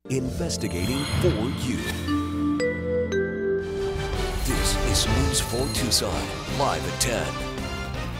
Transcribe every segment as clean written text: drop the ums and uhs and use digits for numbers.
Investigating for you. This is News 4 Tucson, live at 10.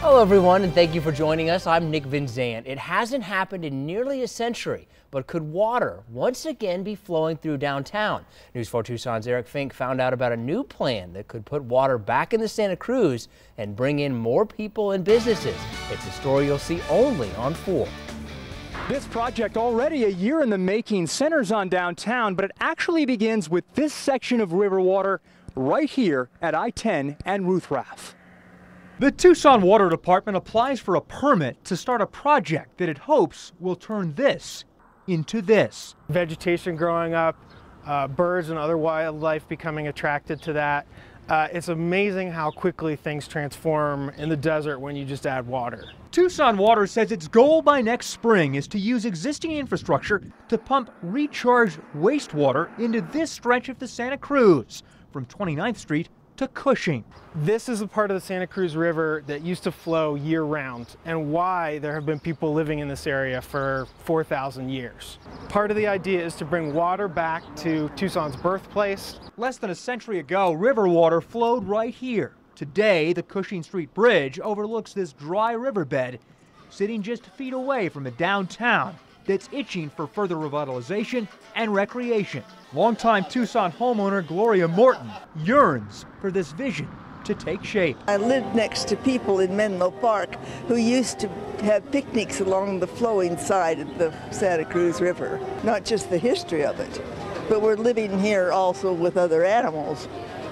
Hello everyone, and thank you for joining us. I'm Nick Van Zandt. It hasn't happened in nearly a century, but could water once again be flowing through downtown? News 4 Tucson's Eric Fink found out about a new plan that could put water back in the Santa Cruz and bring in more people and businesses. It's a story you'll see only on 4. This project, already a year in the making, centers on downtown, but it actually begins with this section of river water right here at I-10 and Ruth Raff. The Tucson Water Department applies for a permit to start a project that it hopes will turn this into this. Vegetation growing up, birds and other wildlife becoming attracted to that. It's amazing how quickly things transform in the desert when you just add water. Tucson Water says its goal by next spring is to use existing infrastructure to pump recharged wastewater into this stretch of the Santa Cruz from 29th Street to Cushing. This is a part of the Santa Cruz River that used to flow year-round, and why there have been people living in this area for 4,000 years. Part of the idea is to bring water back to Tucson's birthplace. Less than a century ago, river water flowed right here. Today, the Cushing Street Bridge overlooks this dry riverbed, sitting just feet away from a downtown that's itching for further revitalization and recreation. Longtime Tucson homeowner Gloria Morton yearns for this vision to take shape. I lived next to people in Menlo Park who used to have picnics along the flowing side of the Santa Cruz River. Not just the history of it, but we're living here also with other animals,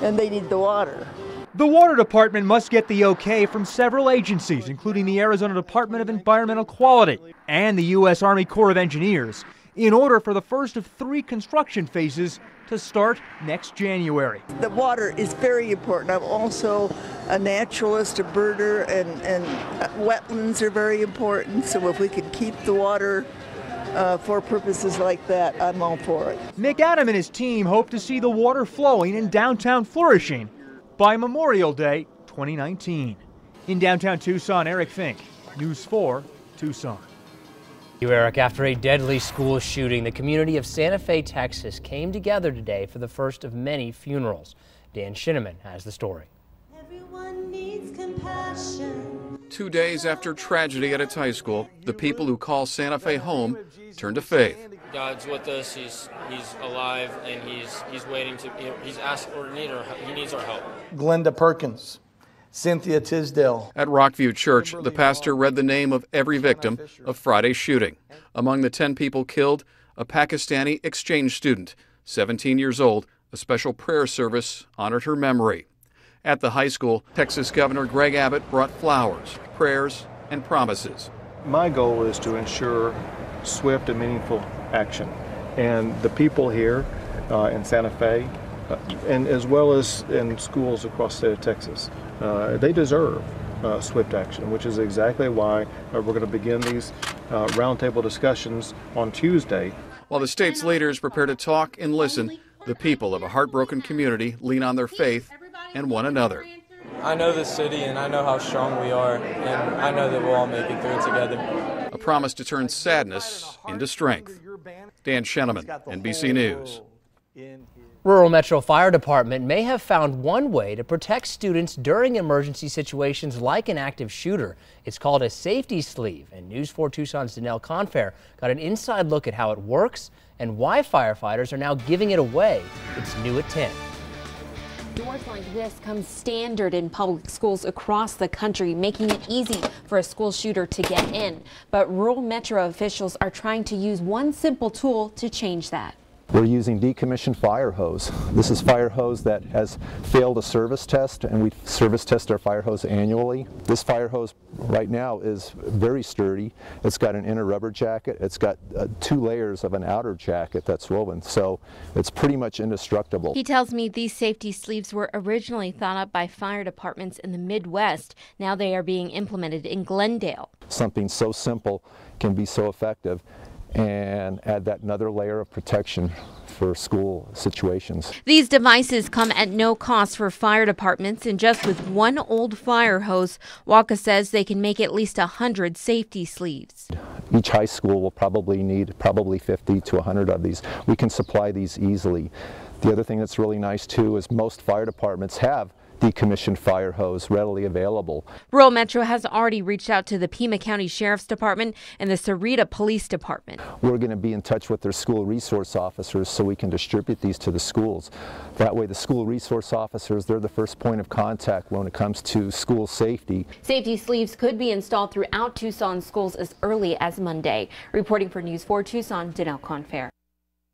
and they need the water. The Water Department must get the okay from several agencies, including the Arizona Department of Environmental Quality and the U.S. Army Corps of Engineers, in order for the first of 3 construction phases to start next January. The water is very important. I'm also a naturalist, a birder, and wetlands are very important. So if we can keep the water for purposes like that, I'm all for it. Nick Adam and his team hope to see the water flowing and downtown flourishing by Memorial Day 2019. In downtown Tucson, Eric Fink, News 4 Tucson. Thank you, Eric. After a deadly school shooting, the community of Santa Fe, Texas came together today for the first of many funerals. Dan Shinneman has the story. Everyone needs compassion. 2 days after tragedy at its high school, the people who call Santa Fe home turn to faith. God's with us. He's alive, and he's waiting to. He's asked or he needs our help. Glenda Perkins, Cynthia Tisdale. At Rockview Church, the pastor read the name of every victim of Friday's shooting. Among the 10 people killed, a Pakistani exchange student, 17 years old. A special prayer service honored her memory. At the high school, Texas Governor Greg Abbott brought flowers, prayers, and promises. My goal is to ensure swift and meaningful action. And the people here in Santa Fe, and as well as in schools across the state of Texas, they deserve swift action, which is exactly why we're going to begin these roundtable discussions on Tuesday. While the state's leaders prepare to talk and listen, the people of a heartbroken community lean on their faith and one another. I know this city, and I know how strong we are, and I know that we'll all make it through together. A promise to turn sadness into strength. Dan Shinneman, NBC News. Rural Metro Fire Department may have found one way to protect students during emergency situations like an active shooter. It's called a safety sleeve, and News 4 Tucson's Danelle Confair got an inside look at how it works and why firefighters are now giving it away. It's new at 10. Doors like this come standard in public schools across the country, making it easy for a school shooter to get in. But rural Metro officials are trying to use one simple tool to change that. We're using decommissioned fire hose. This is fire hose that has failed a service test, and we service test our fire hose annually. This fire hose right now is very sturdy. It's got an inner rubber jacket. It's got 2 layers of an outer jacket that's woven, so it's pretty much indestructible. He tells me these safety sleeves were originally thought up by fire departments in the Midwest. Now they are being implemented in Glendale. Something so simple can be so effective and add that another layer of protection for school situations. These devices come at no cost for fire departments, and just with one old fire hose, Waka says they can make at least 100 safety sleeves. Each high school will probably need 50 to 100 of these. We can supply these easily. The other thing that's really nice too is most fire departments have decommissioned fire hose readily available. Rural Metro has already reached out to the Pima County Sheriff's Department and the Sarita Police Department. We're going to be in touch with their school resource officers so we can distribute these to the schools. That way the school resource officers, they're the first point of contact when it comes to school safety. Safety sleeves could be installed throughout Tucson schools as early as Monday. Reporting for News 4 Tucson, Danelle Confair.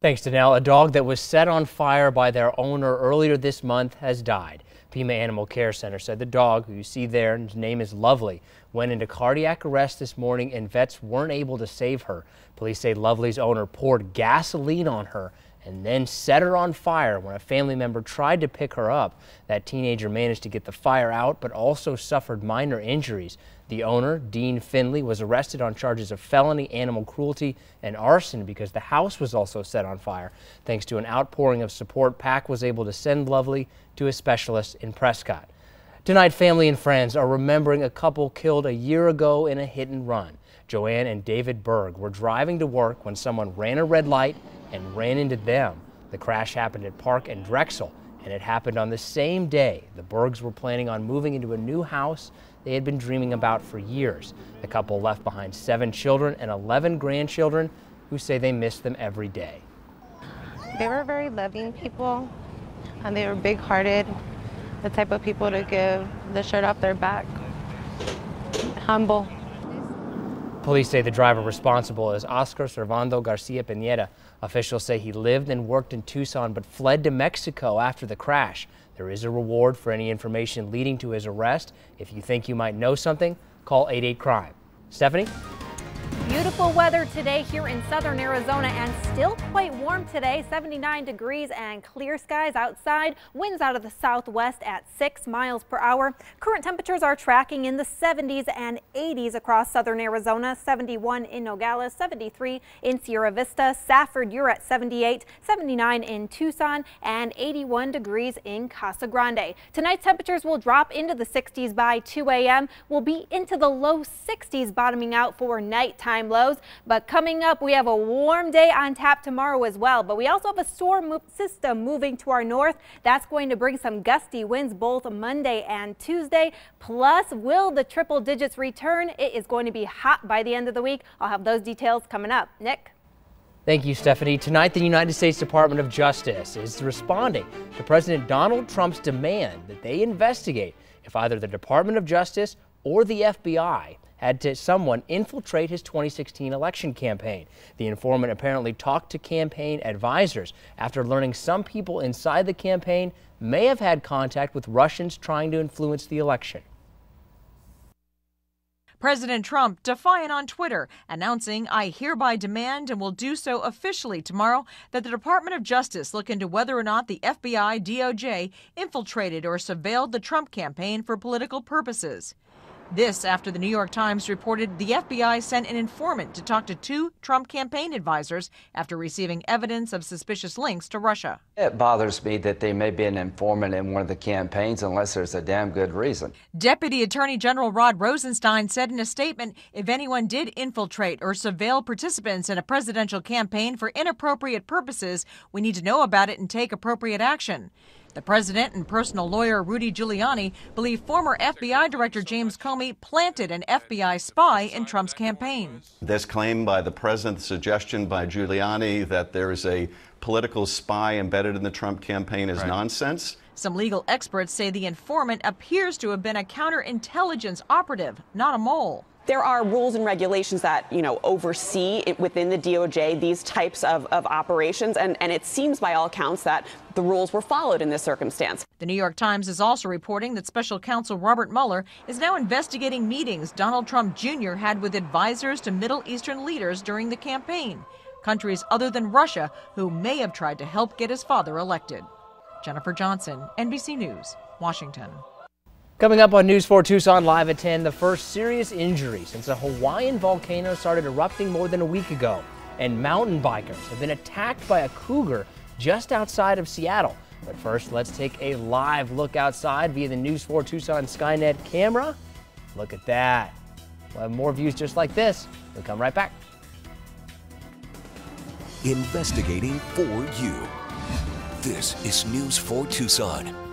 Thanks, Danelle. A dog that was set on fire by their owner earlier this month has died. Pima Animal Care Center said the dog, who you see there, and his name is Lovely, went into cardiac arrest this morning and vets weren't able to save her. Police say Lovely's owner poured gasoline on her and then set her on fire when a family member tried to pick her up. That teenager managed to get the fire out but also suffered minor injuries. The owner, Dean Finley, was arrested on charges of felony animal cruelty and arson because the house was also set on fire. Thanks to an outpouring of support, PAC was able to send Lovely to a specialist in Prescott. Tonight, family and friends are remembering a couple killed a year ago in a hit and run. Joanne and David Berg were driving to work when someone ran a red light and ran into them. The crash happened at Park and Drexel, and it happened on the same day. The Bergs were planning on moving into a new house they had been dreaming about for years. The couple left behind 7 children and 11 grandchildren who say they miss them every day. They were very loving people, and they were big-hearted, the type of people to give the shirt off their back. Humble. Police say the driver responsible is Oscar Servando Garcia Pineda. Officials say he lived and worked in Tucson but fled to Mexico after the crash. There is a reward for any information leading to his arrest. If you think you might know something, call 88-CRIME. Stephanie? Beautiful weather today here in southern Arizona and still quite warm today, 79 degrees and clear skies outside. Winds out of the southwest at 6 miles per hour. Current temperatures are tracking in the 70s and 80s across southern Arizona, 71 in Nogales, 73 in Sierra Vista. Safford, you're at 78, 79 in Tucson, and 81 degrees in Casa Grande. Tonight's temperatures will drop into the 60s by 2 a.m. We'll be into the low 60s bottoming out for nighttime lows, but coming up we have a warm day on tap tomorrow as well. But we also have a storm system moving to our north. That's going to bring some gusty winds both Monday and Tuesday. Plus, will the triple digits return? It is going to be hot by the end of the week. I'll have those details coming up. Nick? Thank you, Stephanie. Tonight, the United States Department of Justice is responding to President Donald Trump's demand that they investigate if either the Department of Justice or the FBI had someone infiltrate his 2016 election campaign. The informant apparently talked to campaign advisors after learning some people inside the campaign may have had contact with Russians trying to influence the election. President Trump defiant on Twitter, announcing, "I hereby demand and will do so officially tomorrow that the Department of Justice look into whether or not the FBI DOJ infiltrated or surveilled the Trump campaign for political purposes." This after the New York Times reported the FBI sent an informant to talk to 2 Trump campaign advisors after receiving evidence of suspicious links to Russia. It bothers me that they may be an informant in one of the campaigns unless there's a damn good reason. Deputy Attorney General Rod Rosenstein said in a statement, if anyone did infiltrate or surveil participants in a presidential campaign for inappropriate purposes, we need to know about it and take appropriate action. The president and personal lawyer Rudy Giuliani believe former FBI Director James Comey planted an FBI spy in Trump's campaign. This claim by the president, the suggestion by Giuliani that there is a political spy embedded in the Trump campaign is nonsense. Some legal experts say the informant appears to have been a counterintelligence operative, not a mole. There are rules and regulations that, oversee within the DOJ these types of operations, and it seems by all accounts that the rules were followed in this circumstance. The New York Times is also reporting that Special Counsel Robert Mueller is now investigating meetings Donald Trump Jr. had with advisors to Middle Eastern leaders during the campaign, countries other than Russia who may have tried to help get his father elected. Jennifer Johnson, NBC News, Washington. Coming up on News 4 Tucson Live at 10, the first serious injury since a Hawaiian volcano started erupting more than a week ago. And mountain bikers have been attacked by a cougar just outside of Seattle. But first, let's take a live look outside via the News 4 Tucson Skynet camera. Look at that. We'll have more views just like this. We'll come right back. investigating for you. This is News 4 Tucson.